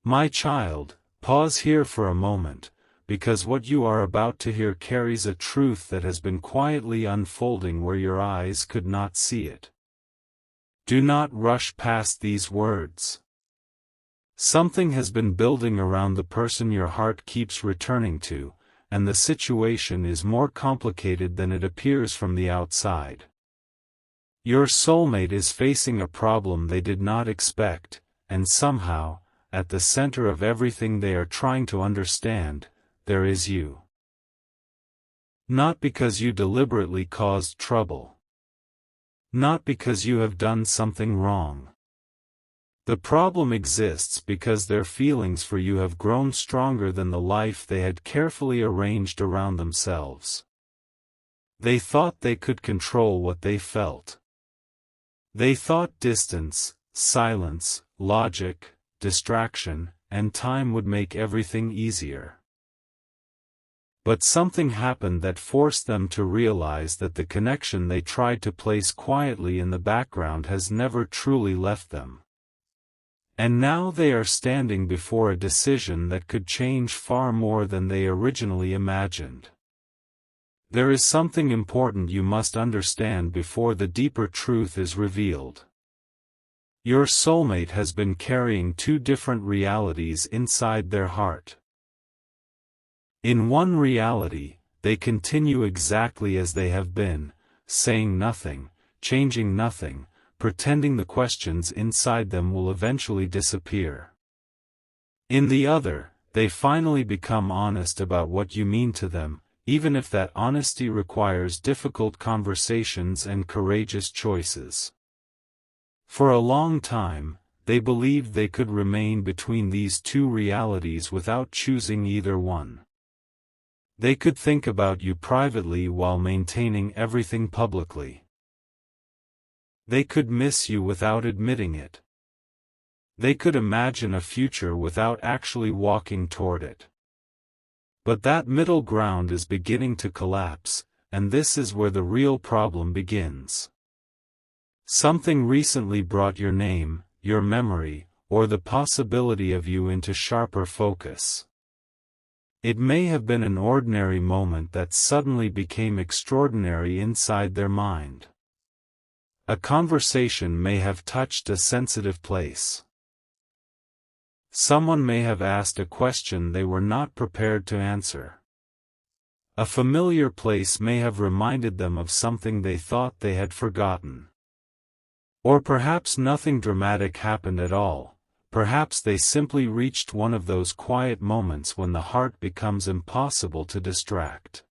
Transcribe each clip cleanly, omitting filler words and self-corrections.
My child, pause here for a moment, because what you are about to hear carries a truth that has been quietly unfolding where your eyes could not see it. Do not rush past these words. Something has been building around the person your heart keeps returning to, and the situation is more complicated than it appears from the outside. Your soulmate is facing a problem they did not expect, and somehow, at the center of everything they are trying to understand, there is you. Not because you deliberately caused trouble. Not because you have done something wrong. The problem exists because their feelings for you have grown stronger than the life they had carefully arranged around themselves. They thought they could control what they felt. They thought distance, silence, logic, distraction, and time would make everything easier. But something happened that forced them to realize that the connection they tried to place quietly in the background has never truly left them. And now they are standing before a decision that could change far more than they originally imagined. There is something important you must understand before the deeper truth is revealed. Your soulmate has been carrying two different realities inside their heart. In one reality, they continue exactly as they have been, saying nothing, changing nothing, pretending the questions inside them will eventually disappear. In the other, they finally become honest about what you mean to them, even if that honesty requires difficult conversations and courageous choices. For a long time, they believed they could remain between these two realities without choosing either one. They could think about you privately while maintaining everything publicly. They could miss you without admitting it. They could imagine a future without actually walking toward it. But that middle ground is beginning to collapse, and this is where the real problem begins. Something recently brought your name, your memory, or the possibility of you into sharper focus. It may have been an ordinary moment that suddenly became extraordinary inside their mind. A conversation may have touched a sensitive place. Someone may have asked a question they were not prepared to answer. A familiar place may have reminded them of something they thought they had forgotten. Or perhaps nothing dramatic happened at all. Perhaps they simply reached one of those quiet moments when the heart becomes impossible to distract.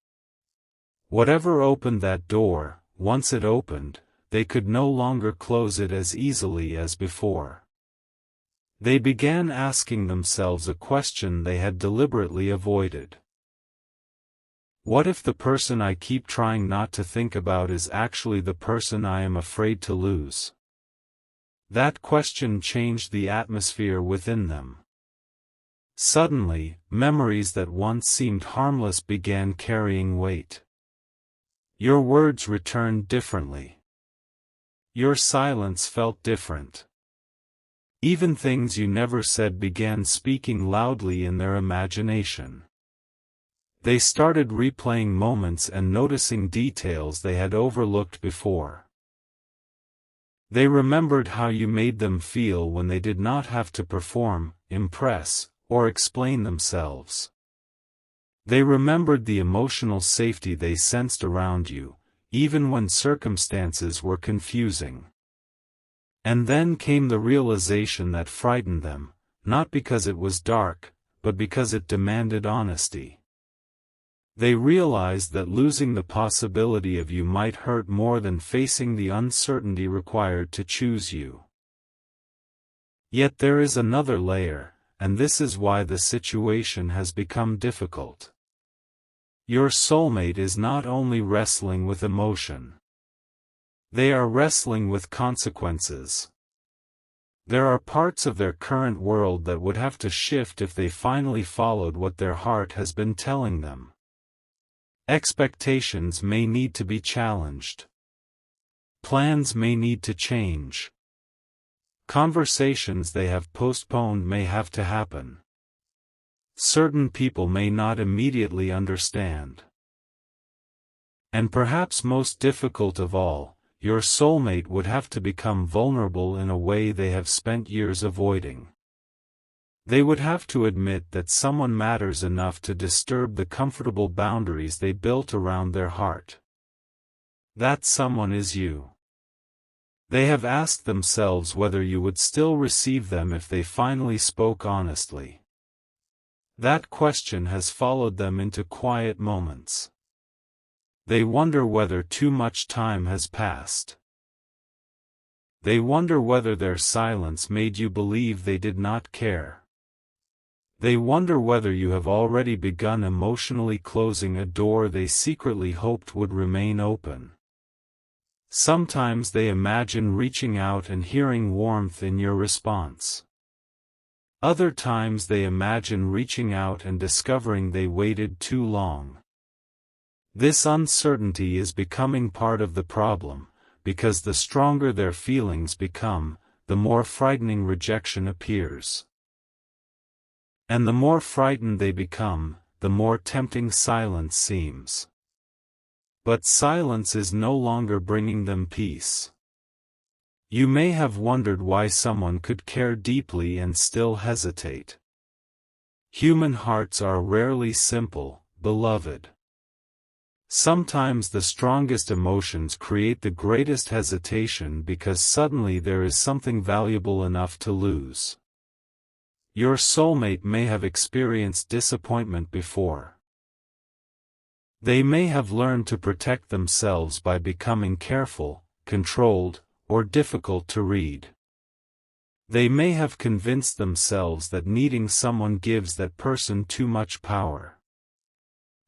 Whatever opened that door, once it opened, they could no longer close it as easily as before. They began asking themselves a question they had deliberately avoided. What if the person I keep trying not to think about is actually the person I am afraid to lose? That question changed the atmosphere within them. Suddenly, memories that once seemed harmless began carrying weight. Your words returned differently. Your silence felt different. Even things you never said began speaking loudly in their imagination. They started replaying moments and noticing details they had overlooked before. They remembered how you made them feel when they did not have to perform, impress, or explain themselves. They remembered the emotional safety they sensed around you, even when circumstances were confusing. And then came the realization that frightened them, not because it was dark, but because it demanded honesty. They realized that losing the possibility of you might hurt more than facing the uncertainty required to choose you. Yet there is another layer, and this is why the situation has become difficult. Your soulmate is not only wrestling with emotion. They are wrestling with consequences. There are parts of their current world that would have to shift if they finally followed what their heart has been telling them. Expectations may need to be challenged. Plans may need to change. Conversations they have postponed may have to happen. Certain people may not immediately understand. And perhaps most difficult of all, your soulmate would have to become vulnerable in a way they have spent years avoiding. They would have to admit that someone matters enough to disturb the comfortable boundaries they built around their heart. That someone is you. They have asked themselves whether you would still receive them if they finally spoke honestly. That question has followed them into quiet moments. They wonder whether too much time has passed. They wonder whether their silence made you believe they did not care. They wonder whether you have already begun emotionally closing a door they secretly hoped would remain open. Sometimes they imagine reaching out and hearing warmth in your response. Other times they imagine reaching out and discovering they waited too long. This uncertainty is becoming part of the problem, because the stronger their feelings become, the more frightening rejection appears. And the more frightened they become, the more tempting silence seems. But silence is no longer bringing them peace. You may have wondered why someone could care deeply and still hesitate. Human hearts are rarely simple, beloved. Sometimes the strongest emotions create the greatest hesitation because suddenly there is something valuable enough to lose. Your soulmate may have experienced disappointment before. They may have learned to protect themselves by becoming careful, controlled, or difficult to read. They may have convinced themselves that needing someone gives that person too much power.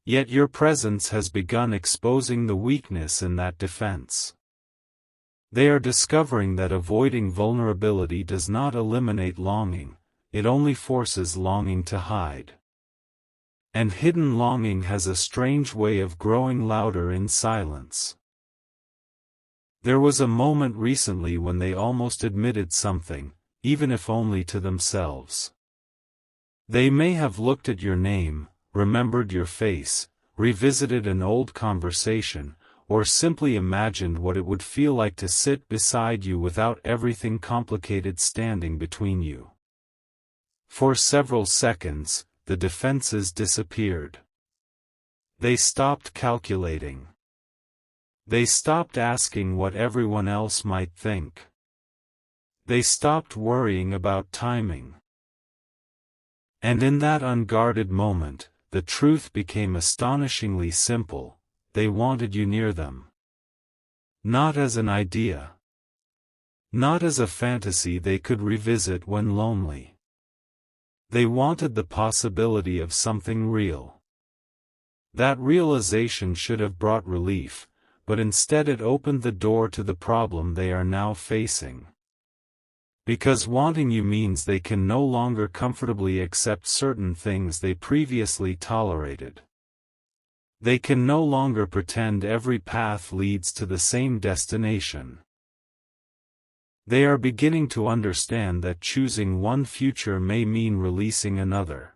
Yet your presence has begun exposing the weakness in that defense. They are discovering that avoiding vulnerability does not eliminate longing, it only forces longing to hide. And hidden longing has a strange way of growing louder in silence. There was a moment recently when they almost admitted something, even if only to themselves. They may have looked at your name, remembered your face, revisited an old conversation, or simply imagined what it would feel like to sit beside you without everything complicated standing between you. For several seconds, the defenses disappeared. They stopped calculating. They stopped asking what everyone else might think. They stopped worrying about timing. And in that unguarded moment, the truth became astonishingly simple: they wanted you near them. Not as an idea. Not as a fantasy they could revisit when lonely. They wanted the possibility of something real. That realization should have brought relief, but instead it opened the door to the problem they are now facing. Because wanting you means they can no longer comfortably accept certain things they previously tolerated. They can no longer pretend every path leads to the same destination. They are beginning to understand that choosing one future may mean releasing another.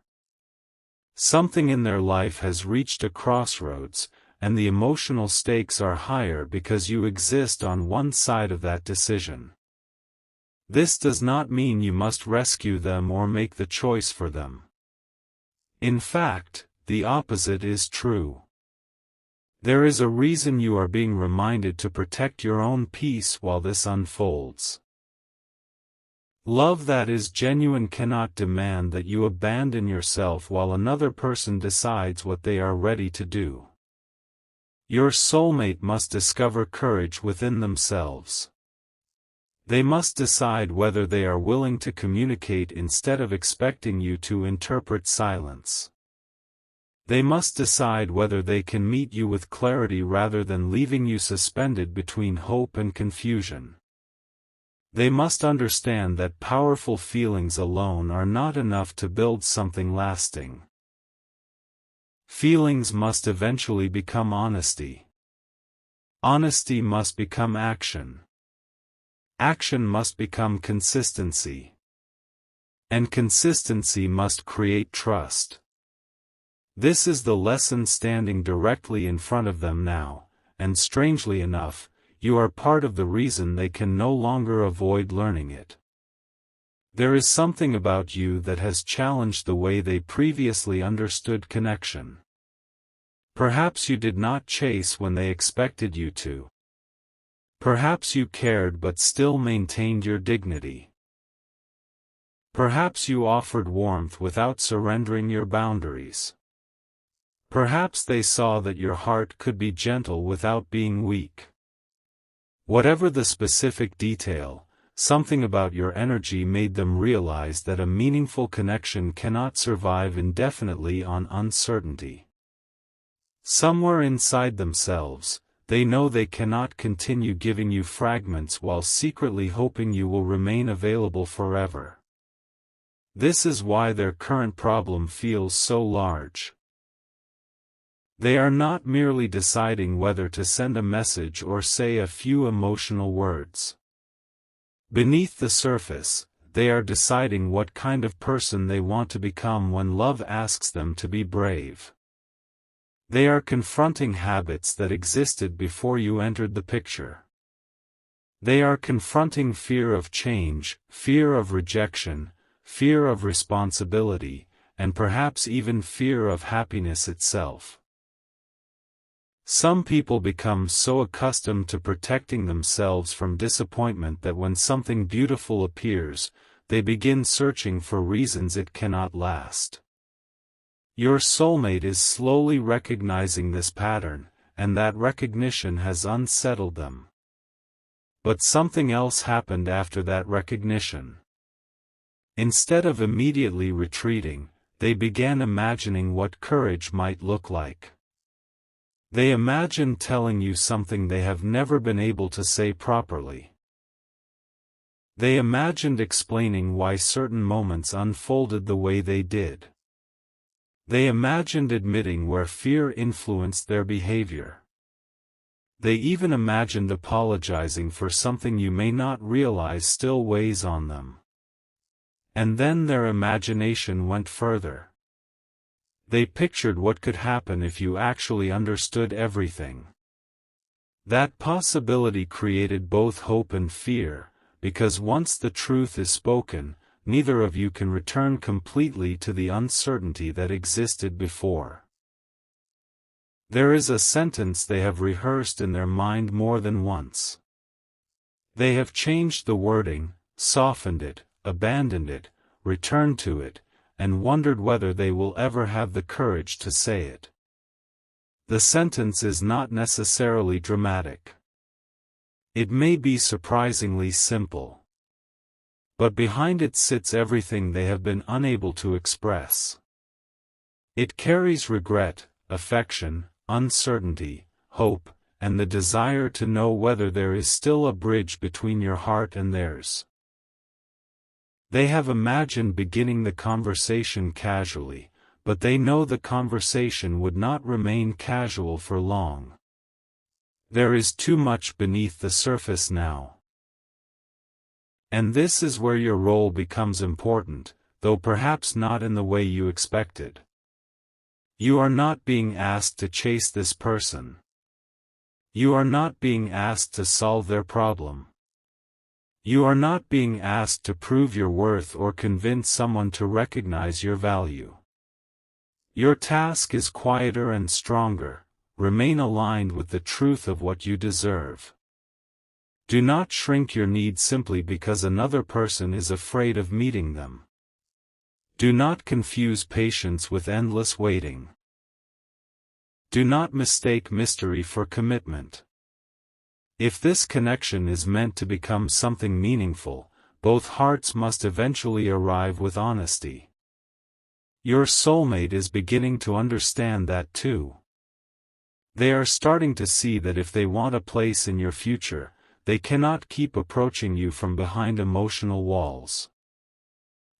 Something in their life has reached a crossroads, and the emotional stakes are higher because you exist on one side of that decision. This does not mean you must rescue them or make the choice for them. In fact, the opposite is true. There is a reason you are being reminded to protect your own peace while this unfolds. Love that is genuine cannot demand that you abandon yourself while another person decides what they are ready to do. Your soulmate must discover courage within themselves. They must decide whether they are willing to communicate instead of expecting you to interpret silence. They must decide whether they can meet you with clarity rather than leaving you suspended between hope and confusion. They must understand that powerful feelings alone are not enough to build something lasting. Feelings must eventually become honesty. Honesty must become action. action must become consistency. And consistency must create trust. This is the lesson standing directly in front of them now, and strangely enough, you are part of the reason they can no longer avoid learning it. There is something about you that has challenged the way they previously understood connection. Perhaps you did not chase when they expected you to. Perhaps you cared but still maintained your dignity. Perhaps you offered warmth without surrendering your boundaries. Perhaps they saw that your heart could be gentle without being weak. Whatever the specific detail, something about your energy made them realize that a meaningful connection cannot survive indefinitely on uncertainty. Somewhere inside themselves, they know they cannot continue giving you fragments while secretly hoping you will remain available forever. This is why their current problem feels so large. They are not merely deciding whether to send a message or say a few emotional words. Beneath the surface, they are deciding what kind of person they want to become when love asks them to be brave. They are confronting habits that existed before you entered the picture. They are confronting fear of change, fear of rejection, fear of responsibility, and perhaps even fear of happiness itself. Some people become so accustomed to protecting themselves from disappointment that when something beautiful appears, they begin searching for reasons it cannot last. Your soulmate is slowly recognizing this pattern, and that recognition has unsettled them. But something else happened after that recognition. Instead of immediately retreating, they began imagining what courage might look like. They imagined telling you something they have never been able to say properly. They imagined explaining why certain moments unfolded the way they did. They imagined admitting where fear influenced their behavior. They even imagined apologizing for something you may not realize still weighs on them. And then their imagination went further. They pictured what could happen if you actually understood everything. That possibility created both hope and fear, because once the truth is spoken, neither of you can return completely to the uncertainty that existed before. There is a sentence they have rehearsed in their mind more than once. They have changed the wording, softened it, abandoned it, returned to it, and wondered whether they will ever have the courage to say it. The sentence is not necessarily dramatic. It may be surprisingly simple. But behind it sits everything they have been unable to express. It carries regret, affection, uncertainty, hope, and the desire to know whether there is still a bridge between your heart and theirs. They have imagined beginning the conversation casually, but they know the conversation would not remain casual for long. There is too much beneath the surface now. And this is where your role becomes important, though perhaps not in the way you expected. You are not being asked to chase this person. You are not being asked to solve their problem. You are not being asked to prove your worth or convince someone to recognize your value. Your task is quieter and stronger. Remain aligned with the truth of what you deserve. Do not shrink your needs simply because another person is afraid of meeting them. Do not confuse patience with endless waiting. Do not mistake mystery for commitment. If this connection is meant to become something meaningful, both hearts must eventually arrive with honesty. Your soulmate is beginning to understand that too. They are starting to see that if they want a place in your future, they cannot keep approaching you from behind emotional walls.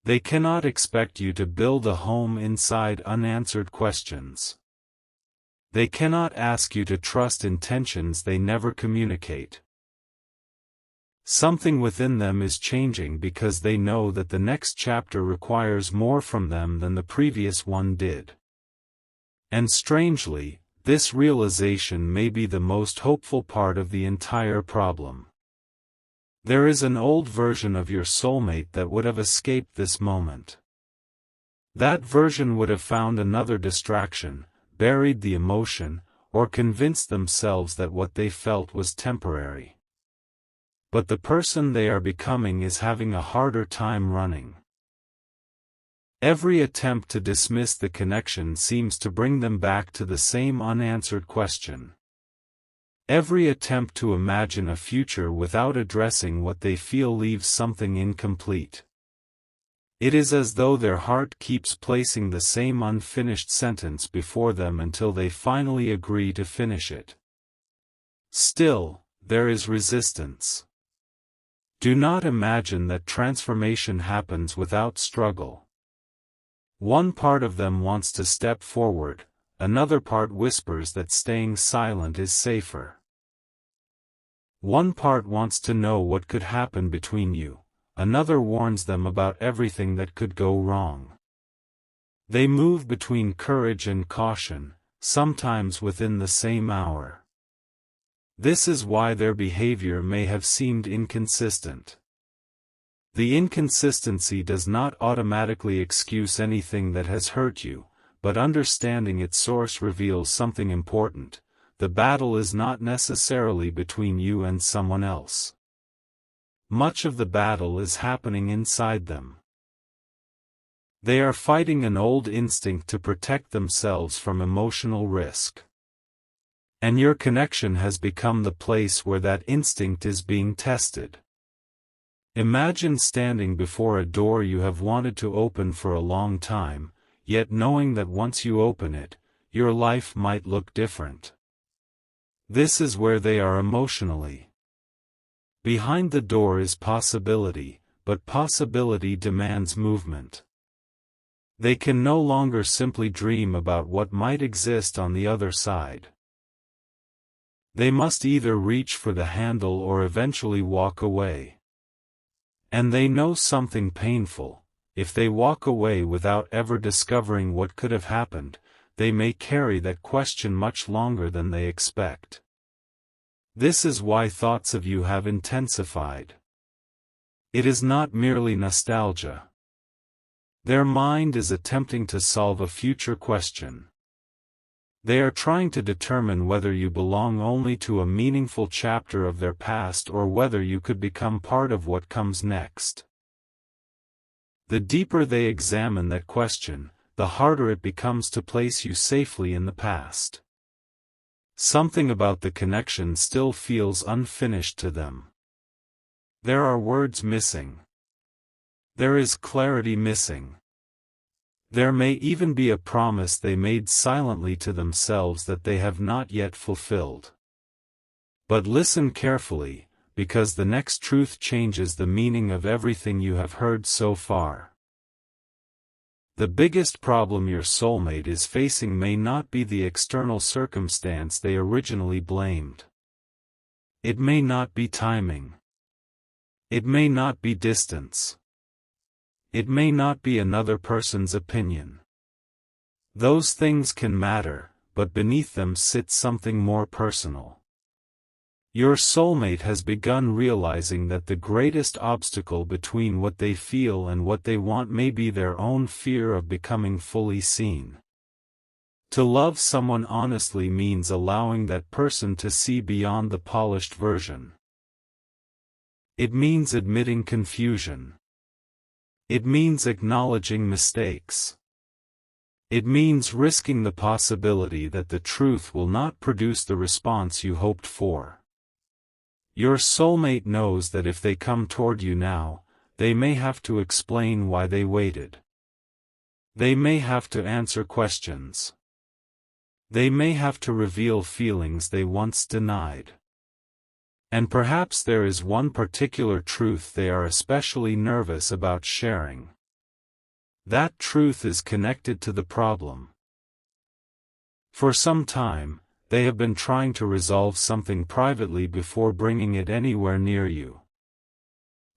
They cannot expect you to build a home inside unanswered questions. They cannot ask you to trust intentions they never communicate. Something within them is changing because they know that the next chapter requires more from them than the previous one did. And strangely, this realization may be the most hopeful part of the entire problem. There is an old version of your soulmate that would have escaped this moment. That version would have found another distraction, buried the emotion, or convinced themselves that what they felt was temporary. But the person they are becoming is having a harder time running. Every attempt to dismiss the connection seems to bring them back to the same unanswered question. Every attempt to imagine a future without addressing what they feel leaves something incomplete. It is as though their heart keeps placing the same unfinished sentence before them until they finally agree to finish it. Still, there is resistance. Do not imagine that transformation happens without struggle. One part of them wants to step forward, another part whispers that staying silent is safer. One part wants to know what could happen between you, another warns them about everything that could go wrong. They move between courage and caution, sometimes within the same hour. This is why their behavior may have seemed inconsistent. The inconsistency does not automatically excuse anything that has hurt you, but understanding its source reveals something important. The battle is not necessarily between you and someone else. Much of the battle is happening inside them. They are fighting an old instinct to protect themselves from emotional risk. And your connection has become the place where that instinct is being tested. Imagine standing before a door you have wanted to open for a long time, yet knowing that once you open it, your life might look different. This is where they are emotionally. Behind the door is possibility, but possibility demands movement. They can no longer simply dream about what might exist on the other side. They must either reach for the handle or eventually walk away. And they know something painful: if they walk away without ever discovering what could have happened, they may carry that question much longer than they expect. This is why thoughts of you have intensified. It is not merely nostalgia. Their mind is attempting to solve a future question. They are trying to determine whether you belong only to a meaningful chapter of their past or whether you could become part of what comes next. The deeper they examine that question, the harder it becomes to place you safely in the past. Something about the connection still feels unfinished to them. There are words missing. There is clarity missing. There may even be a promise they made silently to themselves that they have not yet fulfilled. But listen carefully, because the next truth changes the meaning of everything you have heard so far. The biggest problem your soulmate is facing may not be the external circumstance they originally blamed. It may not be timing. It may not be distance. It may not be another person's opinion. Those things can matter, but beneath them sits something more personal. Your soulmate has begun realizing that the greatest obstacle between what they feel and what they want may be their own fear of becoming fully seen. To love someone honestly means allowing that person to see beyond the polished version. It means admitting confusion. It means acknowledging mistakes. It means risking the possibility that the truth will not produce the response you hoped for. Your soulmate knows that if they come toward you now, they may have to explain why they waited. They may have to answer questions. They may have to reveal feelings they once denied. And perhaps there is one particular truth they are especially nervous about sharing. That truth is connected to the problem. For some time, they have been trying to resolve something privately before bringing it anywhere near you.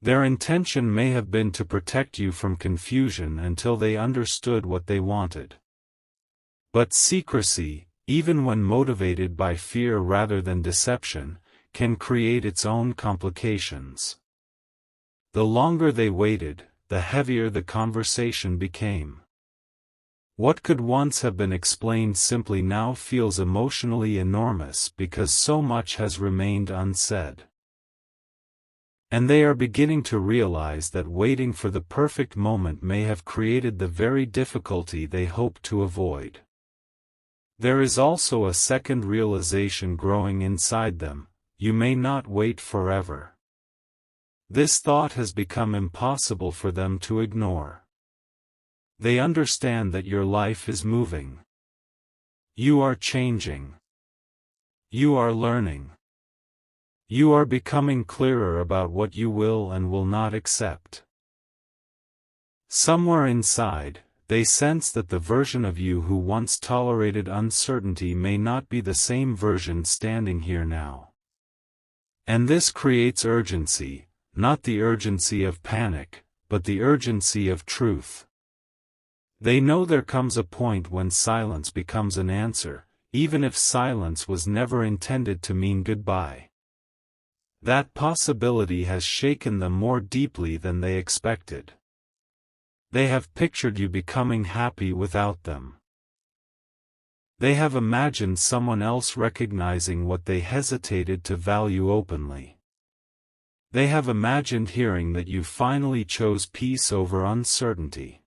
Their intention may have been to protect you from confusion until they understood what they wanted. But secrecy, even when motivated by fear rather than deception, can create its own complications. The longer they waited, the heavier the conversation became. What could once have been explained simply now feels emotionally enormous because so much has remained unsaid. And they are beginning to realize that waiting for the perfect moment may have created the very difficulty they hoped to avoid. There is also a second realization growing inside them: you may not wait forever. This thought has become impossible for them to ignore. They understand that your life is moving. You are changing. You are learning. You are becoming clearer about what you will and will not accept. Somewhere inside, they sense that the version of you who once tolerated uncertainty may not be the same version standing here now. And this creates urgency, not the urgency of panic, but the urgency of truth. They know there comes a point when silence becomes an answer, even if silence was never intended to mean goodbye. That possibility has shaken them more deeply than they expected. They have pictured you becoming happy without them. They have imagined someone else recognizing what they hesitated to value openly. They have imagined hearing that you finally chose peace over uncertainty.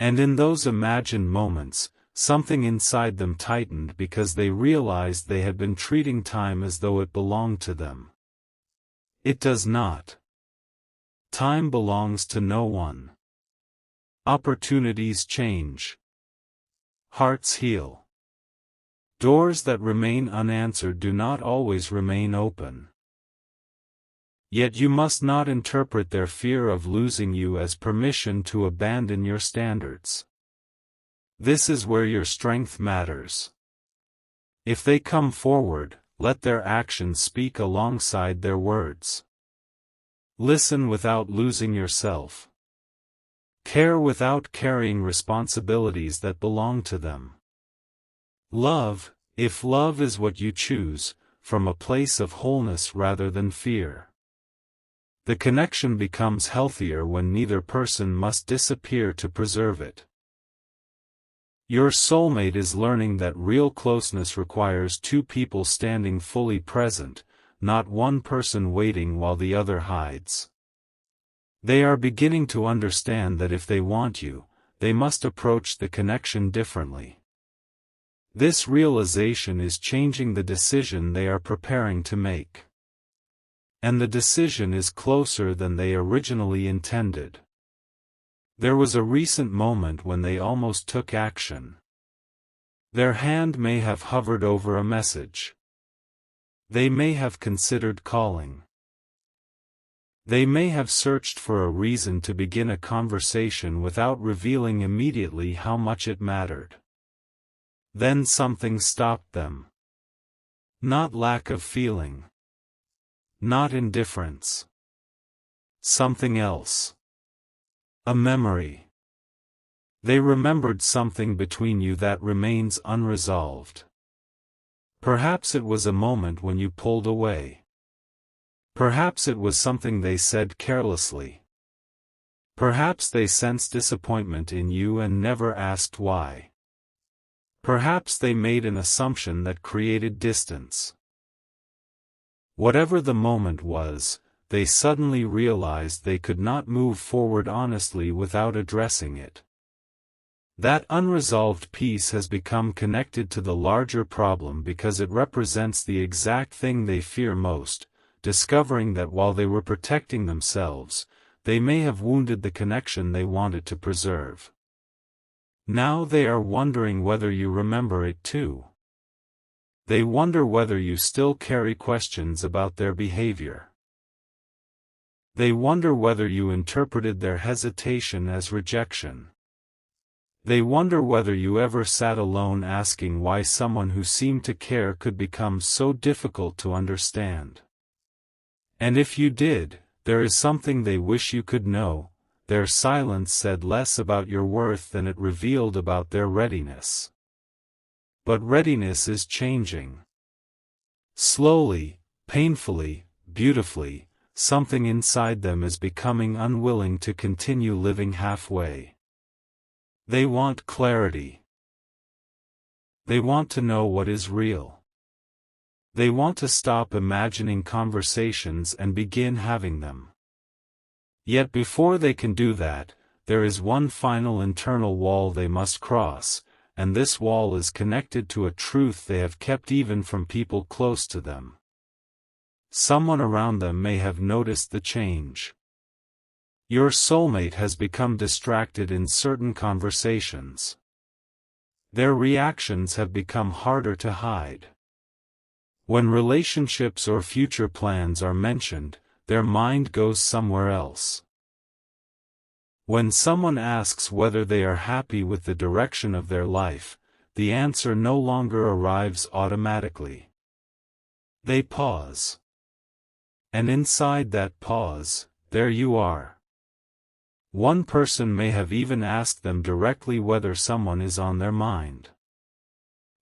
And in those imagined moments, something inside them tightened because they realized they had been treating time as though it belonged to them. It does not. Time belongs to no one. Opportunities change. Hearts heal. Doors that remain unanswered do not always remain open. Yet you must not interpret their fear of losing you as permission to abandon your standards. This is where your strength matters. If they come forward, let their actions speak alongside their words. Listen without losing yourself. Care without carrying responsibilities that belong to them. Love, if love is what you choose, from a place of wholeness rather than fear. The connection becomes healthier when neither person must disappear to preserve it. Your soulmate is learning that real closeness requires two people standing fully present, not one person waiting while the other hides. They are beginning to understand that if they want you, they must approach the connection differently. This realization is changing the decision they are preparing to make. And the decision is closer than they originally intended. There was a recent moment when they almost took action. Their hand may have hovered over a message. They may have considered calling. They may have searched for a reason to begin a conversation without revealing immediately how much it mattered. Then something stopped them. Not lack of feeling. Not indifference. Something else. A memory. They remembered something between you that remains unresolved. Perhaps it was a moment when you pulled away. Perhaps it was something they said carelessly. Perhaps they sensed disappointment in you and never asked why. Perhaps they made an assumption that created distance. Whatever the moment was, they suddenly realized they could not move forward honestly without addressing it. That unresolved piece has become connected to the larger problem because it represents the exact thing they fear most, discovering that while they were protecting themselves, they may have wounded the connection they wanted to preserve. Now they are wondering whether you remember it too. They wonder whether you still carry questions about their behavior. They wonder whether you interpreted their hesitation as rejection. They wonder whether you ever sat alone asking why someone who seemed to care could become so difficult to understand. And if you did, there is something they wish you could know. Their silence said less about your worth than it revealed about their readiness. But readiness is changing. Slowly, painfully, beautifully, something inside them is becoming unwilling to continue living halfway. They want clarity. They want to know what is real. They want to stop imagining conversations and begin having them. Yet before they can do that, there is one final internal wall they must cross, and this wall is connected to a truth they have kept even from people close to them. Someone around them may have noticed the change. Your soulmate has become distracted in certain conversations. Their reactions have become harder to hide. When relationships or future plans are mentioned, their mind goes somewhere else. When someone asks whether they are happy with the direction of their life, the answer no longer arrives automatically. They pause. And inside that pause, there you are. One person may have even asked them directly whether someone is on their mind.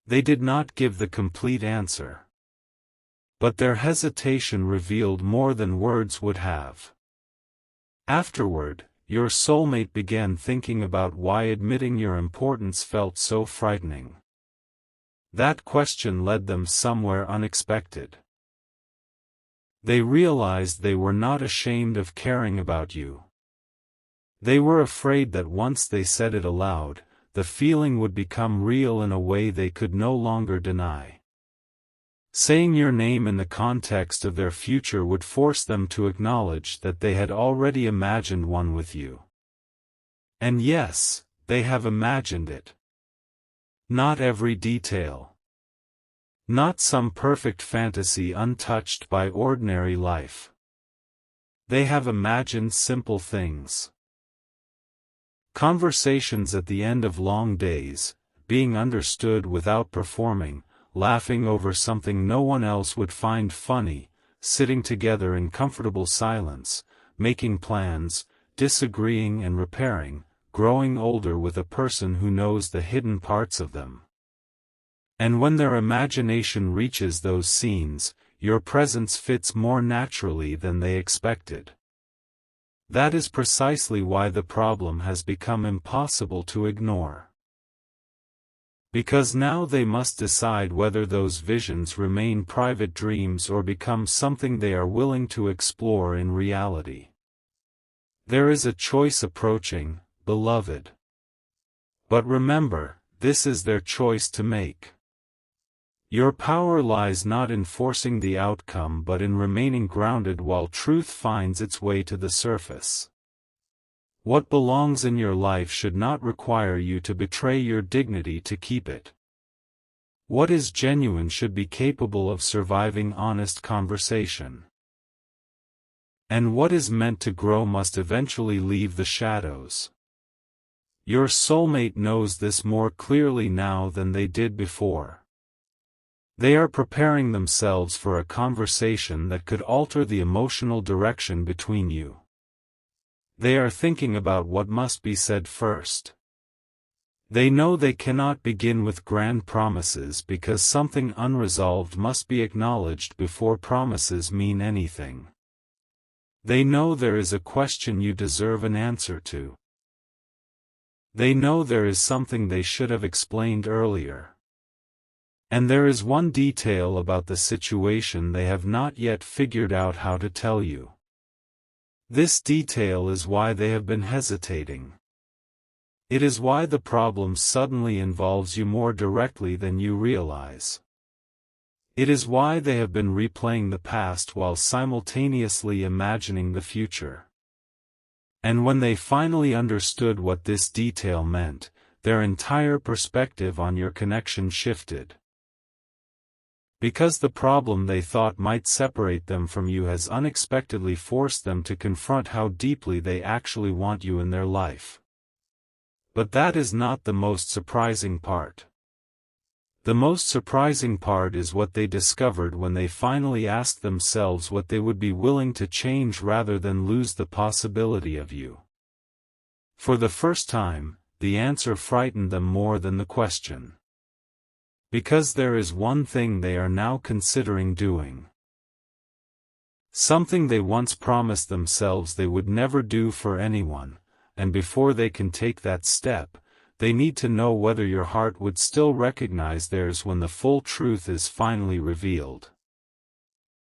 They did not give the complete answer. But their hesitation revealed more than words would have. Afterward, your soulmate began thinking about why admitting your importance felt so frightening. That question led them somewhere unexpected. They realized they were not ashamed of caring about you. They were afraid that once they said it aloud, the feeling would become real in a way they could no longer deny. Saying your name in the context of their future would force them to acknowledge that they had already imagined one with you. And yes, they have imagined it. Not every detail. Not some perfect fantasy untouched by ordinary life. They have imagined simple things. Conversations at the end of long days, being understood without performing, laughing over something no one else would find funny, sitting together in comfortable silence, making plans, disagreeing and repairing, growing older with a person who knows the hidden parts of them. And when their imagination reaches those scenes, your presence fits more naturally than they expected. That is precisely why the problem has become impossible to ignore. Because now they must decide whether those visions remain private dreams or become something they are willing to explore in reality. There is a choice approaching, beloved. But remember, this is their choice to make. Your power lies not in forcing the outcome but in remaining grounded while truth finds its way to the surface. What belongs in your life should not require you to betray your dignity to keep it. What is genuine should be capable of surviving honest conversation. And what is meant to grow must eventually leave the shadows. Your soulmate knows this more clearly now than they did before. They are preparing themselves for a conversation that could alter the emotional direction between you. They are thinking about what must be said first. They know they cannot begin with grand promises because something unresolved must be acknowledged before promises mean anything. They know there is a question you deserve an answer to. They know there is something they should have explained earlier. And there is one detail about the situation they have not yet figured out how to tell you. This detail is why they have been hesitating. It is why the problem suddenly involves you more directly than you realize. It is why they have been replaying the past while simultaneously imagining the future. And when they finally understood what this detail meant, their entire perspective on your connection shifted. Because the problem they thought might separate them from you has unexpectedly forced them to confront how deeply they actually want you in their life. But that is not the most surprising part. The most surprising part is what they discovered when they finally asked themselves what they would be willing to change rather than lose the possibility of you. For the first time, the answer frightened them more than the question. Because there is one thing they are now considering doing. Something they once promised themselves they would never do for anyone, and before they can take that step, they need to know whether your heart would still recognize theirs when the full truth is finally revealed.